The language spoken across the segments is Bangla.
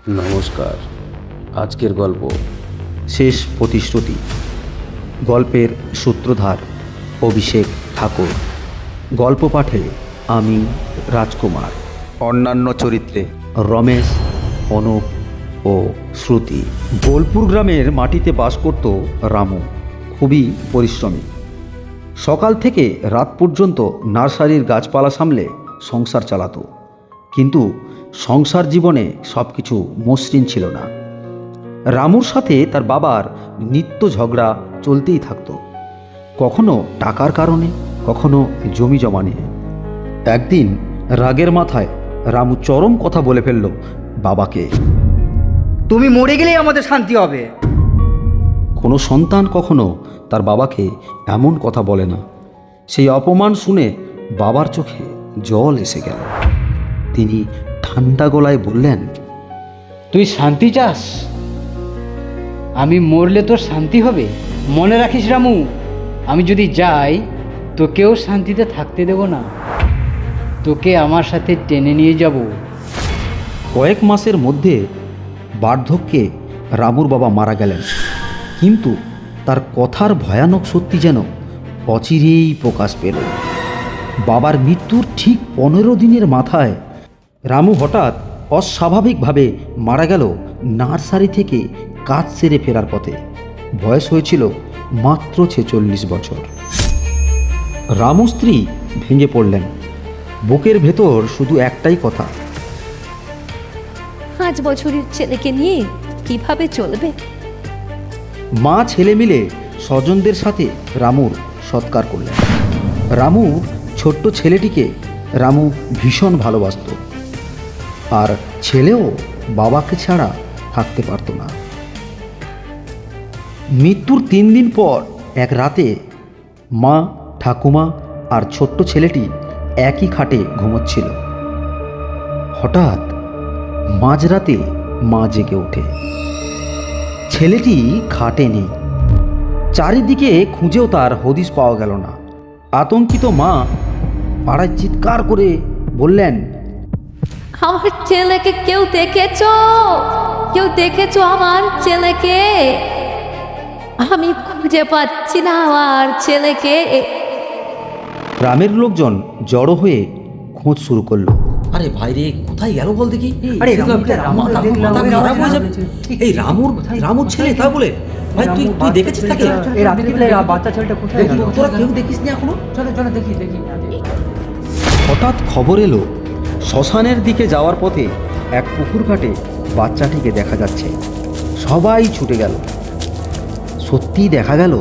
নমস্কার। আজকের গল্প শেষ প্রতিশ্রুতি। গল্পের সূত্রধার অভিষেক ঠাকুর। গল্প পাঠে আমি রাজকুমার। অন্যান্য চরিত্রে রমেশ, অনুপ ও শ্রুতি। বোলপুর গ্রামের মাটিতে বাস করত রামু। খুবই পরিশ্রমী। সকাল থেকে রাত পর্যন্ত নার্সারির গাছপালা সামলে সংসার চালাতো। কিন্তু সংসার জীবনে সব কিছু মসৃণ ছিল না। রামুর সাথে তার বাবার নিত্য ঝগড়া চলতেই থাকতো, কখনো টাকার কারণে, কখনো জমি জমা নিয়ে। একদিন রাগের মাথায় রামু চরম কথা বলে ফেলল বাবাকে। তুমি মরে গেলেই আমাদের শান্তি হবে। কোনো সন্তান কখনো তার বাবাকে এমন কথা বলে না। সেই অপমান শুনে বাবার চোখে জল এসে গেল। তিনি ঠান্ডা গলায় বললেন, তুই শান্তি চাস? আমি মরলে তোর শান্তি হবে? মনে রাখিস রামু, আমি যদি যাই তোকেও শান্তিতে থাকতে দেব না। তোকে আমার সাথে টেনে নিয়ে যাব। কয়েক মাসের মধ্যে বার্ধক্যে রামুর বাবা মারা গেলেন। কিন্তু তার কথার ভয়ানক সত্যি যেন অচিরেই প্রকাশ পেল। বাবার মৃত্যুর ঠিক 15 দিনের মাথায় রামু হঠাৎ অস্বাভাবিকভাবে মারা গেল। নার্সারি থেকে কাজ সেরে ফেরার পথে। বয়স হয়েছিল মাত্র 46 বছর। রামু স্ত্রী ভেঙে পড়লেন। বুকের ভেতর শুধু একটাই কথা, 5 বছরের ছেলেকে নিয়ে কিভাবে চলবে? মা ছেলে মিলে স্বজনদের সাথে রামুর সৎকার করলেন। রামুর ছোট্ট ছেলেটিকে রামু ভীষণ ভালোবাসত, আর ছেলেও বাবাকে ছাড়া থাকতে পারত না। মৃত্যুর 3 দিন পর এক রাতে মা, ঠাকুমা আর ছোট্ট ছেলেটি একই খাটে ঘুমোচ্ছিল। হঠাৎ মাঝরাতে মা জেগে ওঠে। ছেলেটি খাটে নেই। চারিদিকে খুঁজেও তার হদিশ পাওয়া গেল না। আতঙ্কিত মা পাড়ায় চিৎকার করে বললেন, আমার ছেলেকে কেউ দেখেছো? কেউ দেখেছো আমার ছেলেকে? আমি খুঁজে পাচ্ছি না আমার ছেলেকে। গ্রামের লোকজন জড়ো হয়ে খোঁজ শুরু করলো। আরে ভাই রে, কোথায় গেল বল দেখি? আরে মাথা খারাপ হয়ে যাবে। এই রামুর ছেলে তা বলে? ভাই তুই দেখেছিস তাকে? এই রাতে বাচ্চা ছেলেটা কোথায় গেল? তোরা কেউ দেখিস নি এখনো? চলো চলো দেখি। হঠাৎ খবর এলো, শ্মশানের দিকে যাওয়ার পথে এক পুকুর ঘাটে বাচ্চাটিকে দেখা যাচ্ছে। সবাই ছুটে গেল। সত্যিই দেখা গেল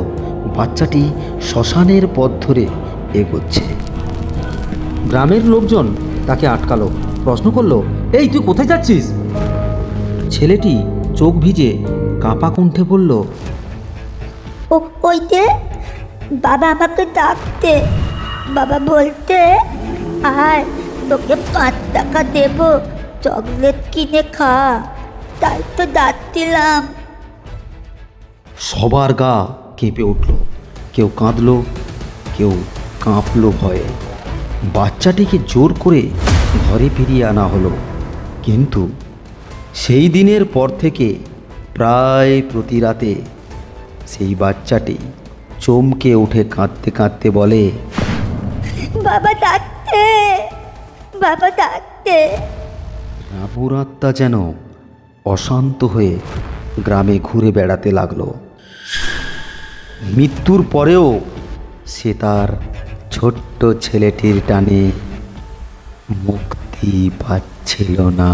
বাচ্চাটি শ্মশানের পথ ধরে এগোচ্ছে। গ্রামের লোকজন তাকে আটকালো, প্রশ্ন করলো, এই তুই কোথায় যাচ্ছিস? ছেলেটি চোখ ভিজে কাঁপা কণ্ঠে বলল, ওই যে বাবা আমাকে ডাকতে, বাবা বলতে আর তোকে 5 টাকা দেব, চকলেট কিনে খা, তাই তো ডাকছিলাম। সবার গা কেঁপে উঠল। কেউ কাঁদলো, কেউ কাঁপলো ভয়ে। বাচ্চাটিকে জোর করে ঘরে ফিরিয়ে আনা হলো। কিন্তু সেই দিনের পর থেকে প্রায় প্রতি রাতে সেই বাচ্চাটি চমকে উঠে কাঁদতে কাঁদতে বলে, বাবা ডাকতে, বাবা ডাকতে। রামুর আত্মা যেন অশান্ত হয়ে গ্রামে ঘুরে বেড়াতে লাগলো। মৃত্যুর পরেও সে তার ছোট্ট ছেলেটির টানে মুক্তি পাচ্ছিল না।